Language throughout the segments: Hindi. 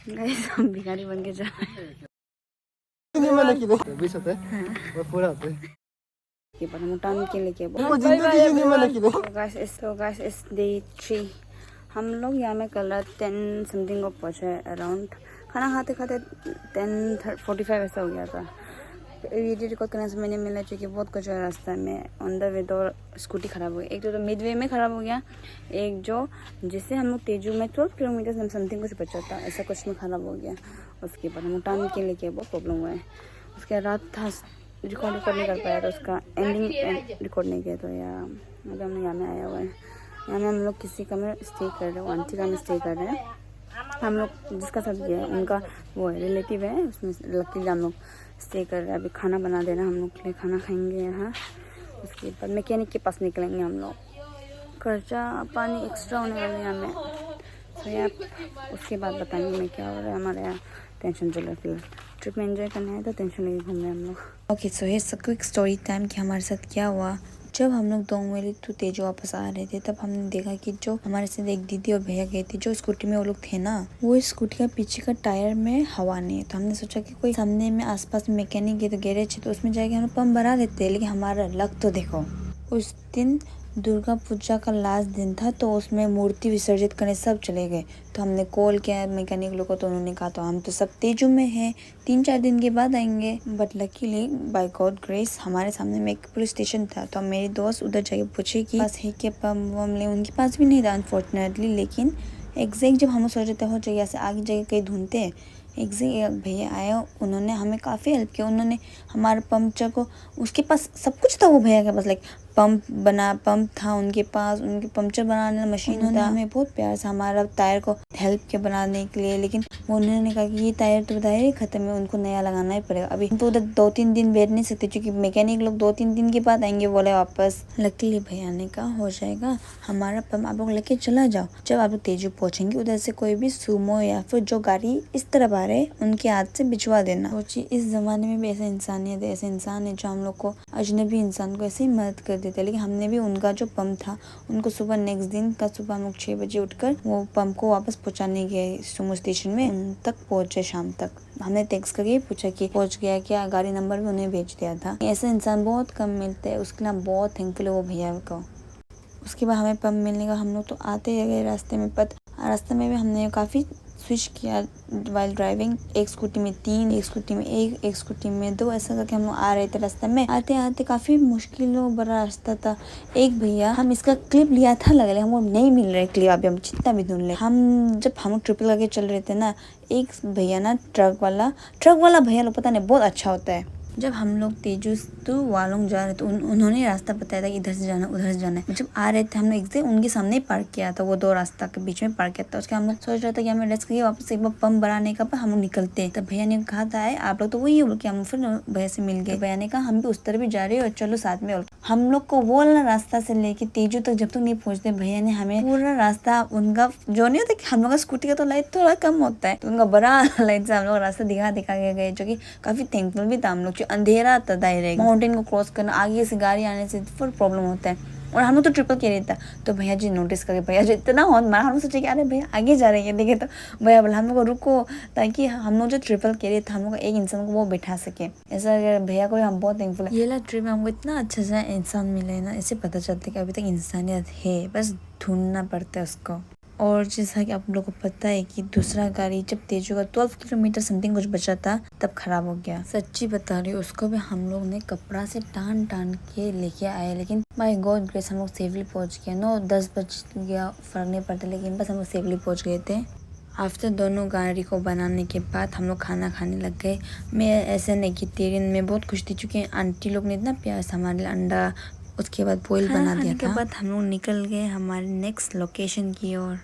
गाइस हम भिखारी बन के जा रहे हैं। ये पर मुटान के लिए गाइस इस डे 3 हम लोग यहाँ में कल 10 समथिंग को पहुँचे अराउंड। खाना खाते खाते 10:45 ऐसा हो गया था। वीडियो रिकॉर्ड करने से मैंने मिला क्योंकि बहुत कुछ है रास्ता में। ऑन द वे 2 स्कूटी ख़राब हो गई। एक तो मिड वे में ख़राब हो गया, एक जो जिससे हम लोग तेजू में 12 किलोमीटर समथिंग कुछ बचा था, ऐसा कुछ में ख़राब हो गया। उसके बाद हम उठाने के लिए बहुत प्रॉब्लम हुआ है। उसके रात था रिकॉर्ड नहीं कर पाया तो उसका एंडिंग रिकॉर्ड नहीं किया। तो यार अभी हम लोग यहाँ में आया हुआ है। यहाँ में हम लोग किसी का में स्टे कर रहे हैं, आंटी का में स्टे कर रहे हैं। हम लोग जिसका साथ गया है उनका वो है रिलेटिव है, उसमें लकीली हम लोग स्टे कर रहे हैं। अभी खाना बना देना हम लोग के लिए, खाना खाएंगे यहाँ। उसके बाद मैकेनिक के पास निकलेंगे हम लोग। खर्चा पानी एक्स्ट्रा होने वाले हैं हमें, तो यार उसके बाद बताएंगे मैं क्या हो रहा है हमारे यहाँ। टेंशन चल रहा है फिलहाल, ट्रिप में एंजॉय करना है तो टेंशन लेके घूम रहे हैं हम लोग। Okay so here's a quick story time कि हमारे साथ क्या हुआ। जब हम लोग दोंगवेली टू तेजू वापस आ रहे थे तब हमने देखा कि जो हमारे साथ एक दीदी और भैया गए थे, जो स्कूटी में वो लोग थे ना, वो स्कूटी का पीछे का टायर में हवा नहीं है। तो हमने सोचा कि कोई सामने में आसपास में मैकेनिक है तो गैरेज है, तो उसमें जाके हम लोग पंप भरा लेते हैं। लेकिन हमारा लक तो देखो, उस दिन दुर्गा पूजा का लास्ट दिन था, तो उसमें मूर्ति विसर्जित करने सब चले गए। तो हमने कॉल किया मैकेनिक लोगों को, तो उन्होंने कहा तो हम तो सब तेजू में हैं, 3-4 दिन के बाद आएंगे। But luckily by God grace हमारे सामने में एक पुलिस स्टेशन था। तो मेरी दोस्त उधर जाके पूछे कि पास है क्या पंप वम ले, उनके पास भी नहीं था अनफॉर्चुनेटली। लेकिन एग्जैक्ट जब हम सोच रहे थे हो जगह से आगे जगह कहीं ढूंढते हैं, एग्जैक्ट भैया आए, उन्होंने हमें काफ़ी हेल्प किया। उन्होंने हमारे पंचर को, उसके पास सब कुछ था वो भैया के पास, लाइक पंप था उनके पास, उनके पंचर बनाने मशीन होता। हमें बहुत प्यार से हमारा टायर को हेल्प किया बनाने के लिए। लेकिन उन्होंने कहा कि ये टायर तो बताया खत्म है, उनको नया लगाना ही पड़ेगा। अभी तो उधर 2-3 दिन बैठ नहीं सकते क्योंकि मैकेनिक लोग 2-3 दिन के बाद आएंगे बोले वापस। लकीली भैया ने कहा हो जाएगा, हमारा पंप आप लोग लेके चला जाओ। जब आप लोग तेजू पहुंचेंगे उधर से कोई भी सुमो या फिर जो गाड़ी इस तरफ आ रहे उनके हाथ से भिजवा देना। सोचिए इस जमाने में भी ऐसा इंसानियत है, ऐसे इंसान है जो हम लोग को, अजनबी इंसान को ऐसे ही मदद कर देते हैं। लेकिन हमने भी उनका जो पंप था उनको सुबह नेक्स्ट दिन का सुबह हम लोग 6 बजे उठकर वो पंप को वापस पहुंचाने गए सुमो स्टेशन में। उन तक पहुंचे शाम तक। हमने टेक्स्ट करके पूछा कि पहुंच गया क्या, गाड़ी नंबर भी उन्हें भेज दिया था। ऐसे इंसान बहुत कम मिलते हैं, उसके लिए बहुत थैंकफुल है वो भैया को। उसके बाद हमें पंप मिलने का, हम लोग तो आते गए रास्ते में, रास्ते में भी हमने काफ़ी स्विच किया वाइल ड्राइविंग। एक स्कूटी में 3, एक स्कूटी में एक स्कूटी में 2, ऐसा करके हम लोग आ रहे थे। रास्ते में आते आते काफ़ी मुश्किलों भरा रास्ता था। एक भैया, हम इसका क्लिप लिया था लगे, हमको नहीं मिल रहे क्लिप। अभी हम जितना भी ढूंढ ले, जब हम ट्रिपल करके चल रहे थे ना, एक भैया ना ट्रक वाला भैया लोग पता नहीं बहुत अच्छा होता है। जब हम लोग तेजू टू वालोंग जा रहे थे उन्होंने रास्ता बताया था कि इधर से जाना उधर से जाना है। जब आ रहे थे हम लोग एग्जैक्ट उनके सामने ही पार्क किया था, वो 2 रास्ता के बीच में पार्क किया था। उसके हम लोग सोच रहे थे कि हमें रेस्ट करके वापस एक बार पंप भराने का, पर हम लोग निकलते हैं। तब भैया ने कहा था आप लोग तो वही हो कि हम फिर भैया से मिल गए। भैया ने कहा हम भी उस तरफ भी जा रहे हो और चलो साथ में। हम लोग को वो वाला रास्ता से लेके तेजू तक जब तक नहीं पहुंचते, भैया ने हमें पूरा रास्ता, उनका जो नहीं होता कि हम लोग का स्कूटी का तो लाइट थोड़ा कम होता है, तो उनका बड़ा लाइट से हम लोग रास्ता दिखा के गए, जो कि काफी थैंकफुल भी था हम लोग। अंधेरा था, डायरेक्ट माउंटेन को क्रॉस करना, आगे से गाड़ी आने से फिर प्रॉब्लम होता है। और हम लोग तो ट्रिपल के था, तो भैया जी नोटिस करके भैया जी इतना हॉर्न मारा, हम लोग सोचे कि अरे भैया आगे जा रहे हैं। देखे तो भैया बोला हम लोग को रुको, ताकि हम लोग जो ट्रिपल के था हम लोग एक इंसान को वो बैठा सके। ऐसा भैया को हम बहुत थैंकफुल है। ये ला ट्रिप में हमको इतना अच्छा सा इंसान मिले ना, ऐसे पता चलता है कि अभी तक इंसानियत है, बस ढूंढना पड़ता है उसको। और जैसा कि आप लोगों को पता है कि दूसरा गाड़ी जब तेजू का 12 किलोमीटर समथिंग कुछ बचा था तब खराब हो गया। सच्ची बता रही हूँ, उसको भी हम लोग ने कपड़ा से टान के लेके आए। लेकिन बाय गॉड ग्रेस हम लोग सेफली पहुंच गया। 9-10 बज गया, फर्क नहीं पड़ता, लेकिन बस हम लोग सेफली पहुंच गए थे। आफ्टर दोनों गाड़ी को बनाने के बाद हम लोग खाना खाने लग गए। मैं ऐसे नहीं कि तेरिन में बहुत खुश थी, चूँकि आंटी लोग ने इतना प्यार से हमारे लिए अंडा उसके बाद बॉईल बना दिया था। के बाद हम लोग निकल गए हमारे नेक्स्ट लोकेशन की ओर।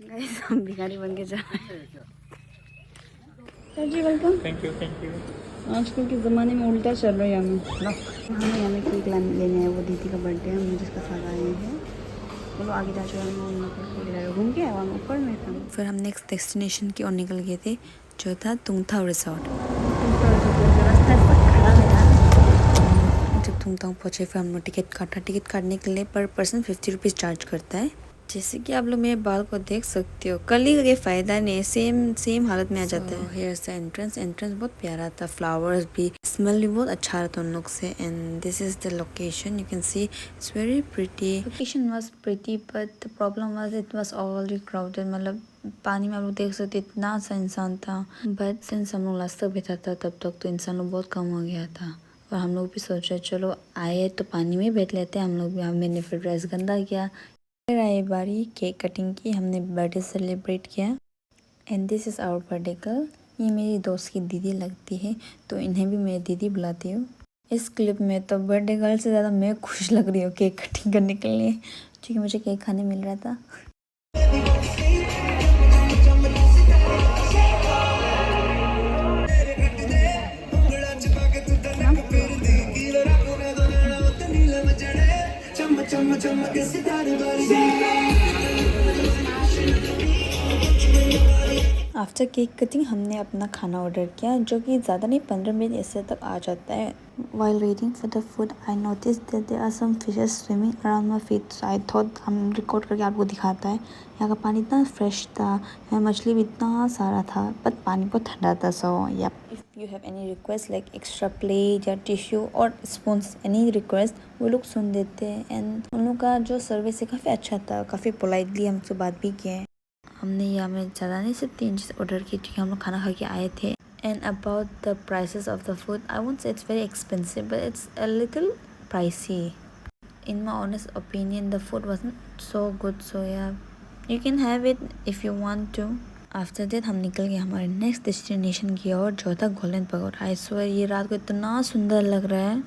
गाइस हम भिखारी बन के जा रहे हैं। Sir ji welcome. Thank you. आजकल के ज़माने में उल्टा चल रहा है यहाँ में। हमें यहाँ में केक लेने आए, वो दीदी का बर्थडे है, हम जिसका साथ आए हैं। चलो आगे जा चुके हम घूम के आए ऊपर में। फिर हम नेक्स्ट डेस्टिनेशन की ओर निकल गए थे, जो था तुंगथाओ रिसोर्ट। जब तुंगथाओ पहुँचे फिर हम लोग टिकट काटा। टिकट काटने के लिए पर पर्सन 50 रुपीज़ चार्ज करता है। जैसे कि आप लोग मेरे बाल को देख सकते हो, कल ही का फायदा नहीं, सेम हालत में आ जाता है। हेयर से एंट्रेंस बहुत प्यारा था, फ्लावर्स भी, स्मेल भी बहुत अच्छा था उन लोग से। And this is the location, you can see it's very pretty. Location was pretty but the problem was it was already crowded. मतलब पानी में आप लोग देख सकते इतना सा इंसान था, बट सिंस हम लोग लास्ट तक बैठा था तब तक तो इंसान लोग बहुत कम हो गया था। और हम लोग भी सोचा चलो आए तो पानी में बैठ लेते हैं हम लोग भी। मैंने फिर ड्रेस गंदा किया। फिर आई बारी केक कटिंग की, हमने बर्थडे सेलिब्रेट किया। And this is our birthday girl. ये मेरी दोस्त की दीदी लगती है, तो इन्हें भी मैं दीदी बुलाती हूँ। इस क्लिप में तो बर्थडे गर्ल से ज़्यादा मैं खुश लग रही हूँ केक कटिंग करने के लिए, क्योंकि मुझे केक खाने मिल रहा था। आफ्टर केक कटिंग हमने अपना खाना ऑर्डर किया, जो कि ज़्यादा नहीं 15 मिनट ऐसे तक आ जाता है। While waiting for the food, I noticed that there are some fishes swimming around my feet. So I thought हम रिकॉर्ड करके आपको दिखाता है। यहाँ का पानी इतना फ्रेश था, यहाँ मछली भी इतना सारा था, बट पानी बहुत ठंडा था। So yep. If you have any request like extra plate या टिश्यू और स्पून्स, any request, वो लोग सुन देते हैं। एंड उन लोग का जो सर्विस है काफ़ी अच्छा था, काफ़ी पोलाइटली हमसे बात भी किए। हमने यहाँ में ज़्यादा नहीं सिर्फ 3 चीज़ ऑर्डर की, क्योंकि हम लोग खाना खा के आए थे। And about the prices of the food, I won't say it's very expensive but it's a little pricey. In my honest opinion the food wasn't so good, so yeah you can have it if you want to. After that हम निकल गए हमारे नेक्स्ट डेस्टिनेशन की ओर, जो था गोल्डन पगोडा। आई स्वेयर ये रात को इतना सुंदर लग रहा है।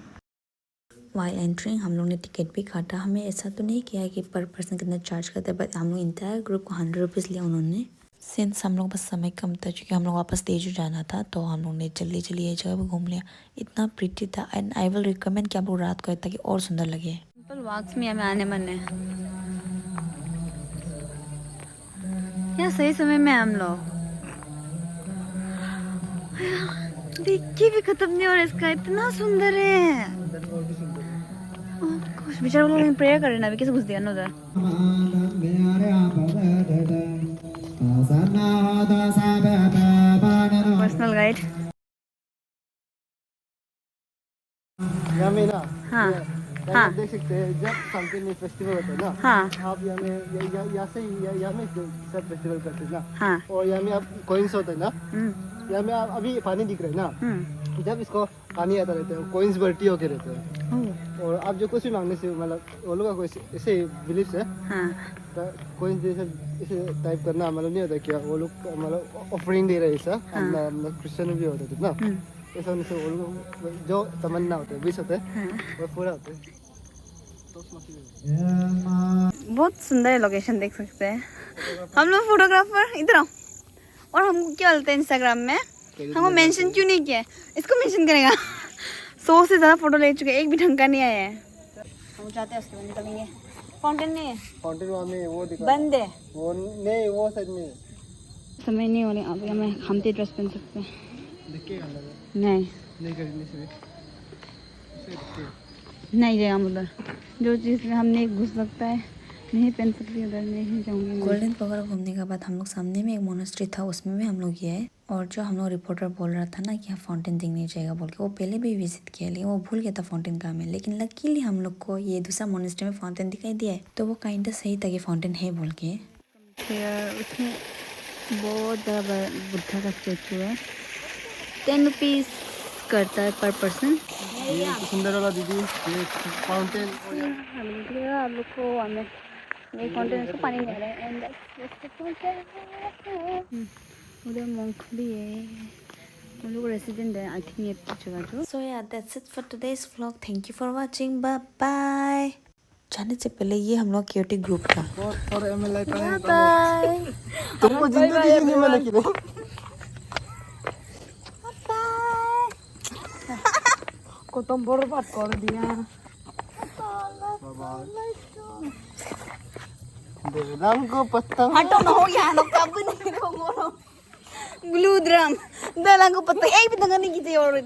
वाइल एंट्रिंग हम लोग ने टिकट भी काटा। हमें ऐसा तो नहीं किया कि पर पर्सन कितना चार्ज करते, बट हम लोग इंटायर ग्रुप को 100 रुपीज़ लिया उन्होंने। सिंस हम लोग बस समय कम था, क्योंकि हम लोग वापस तेजू जाना था, तो हम लोग ने जल्दी ये जगह भी घूम लिया। इतना प्रिटी था एंड आई विल रिकमेंड कि आप लोग रात को आए ताकि और सुंदर लगे। वॉक्स में हमें आने मन है, या सही समय में हम लोग देख के भी खत्म नहीं हो रहा, इसका इतना सुंदर है। कुछ बेचारे लोग प्रेयर कर रहे हैं, अभी कैसे घुस दिया ना उधर। Personal guide. हाँ हाँ देख सकते हैं जब संक्रांति फेस्टिवल होता है ना, हाँ आप यहाँ से यहाँ में सब फेस्टिवल करते हैं ना, हाँ और यहाँ में आप कॉइन्स होता है ना, यहाँ में आप अभी पानी दिख रहा है ना, जब इसको पानी आता रहता है कॉइन्स भर्ती होके रहते हैं। और आप जो कुछ भी मांगने से मतलब वो लोग का कोई ऐसे बिलीफ है, कॉइन्स जैसे ऐसे टाइप करना मतलब नहीं होता क्या, वो लोग मतलब ऑफरिंग दे रहे ऐसा। हम क्रिश्चियन भी होते थे ना, ऐसा उनसे वो लोग जो तमन्ना होता है विश होता है वो पूरा होता है। बहुत सुंदर है लोकेशन, देख सकते हैं। हम लोग फोटोग्राफर इधर आओ, और हमको क्या बोलते हैं इंस्टाग्राम में, हमको मेंशन क्यों नहीं किया है, इसको मेंशन करेगा। 100 से ज़्यादा फोटो ले चुके हैं, एक भी ढंग का नहीं आया है। हम चाहते हैं उसके बाद निकलेंगे। फाउंटेन नहीं है, फाउंटेन वहाँ में वो बंद है, वो नहीं, वो साइड में समय नहीं हो रहे। अब हमें हमते ड्रेस पहन सकते हैं, नहीं करने से नहीं जाएगा हम उधर। जो चीज़ में हम नहीं घुस सकता है, नहीं पहन सकती, उधर नहीं जाऊँगी। गोल्डन पगोडा घूमने के बाद हम लोग सामने में एक मोनेस्ट्री था, उसमें भी हम लोग गए। और जो हम लोग रिपोर्टर बोल रहा था ना कि यहाँ फाउंटेन देखने जाएगा बोल के, वो पहले भी विजिट किया, लेकिन वो भूल गया था फाउंटेन का में। लेकिन लकीली हम लोग को ये दूसरा मोनेस्ट्री में फाउंटेन दिखाई दिया है, तो वो काइंड सही था कि फाउंटेन है बोल के। उसमें बहुत बड़ा बुद्धा का स्टेचू है, 10 रुपीज़ करता है पर पर्सन। सुंदर वाला दीदी ये फाउंटेन हम लोग को हमें फाउंटेन से पानी नहीं आ रहा है। उधर monk भी है, हम लोग रेसिडेंट है आई थिंक ये जगह जो। सो या that's it for today's vlog, thank you for watching, bye bye. जाने से पहले ये हम लोग क्यूटी ग्रुप था। बाय तुमको जिंदगी नहीं मिला कि नहीं को तुम बर्बाद कर दिया। राम को पत्ता हटो ना हो यहाँ लोग कब नहीं बोलो ग्लू ड्रम दलांग को पत्ता एक भी तंगा नहीं की थी और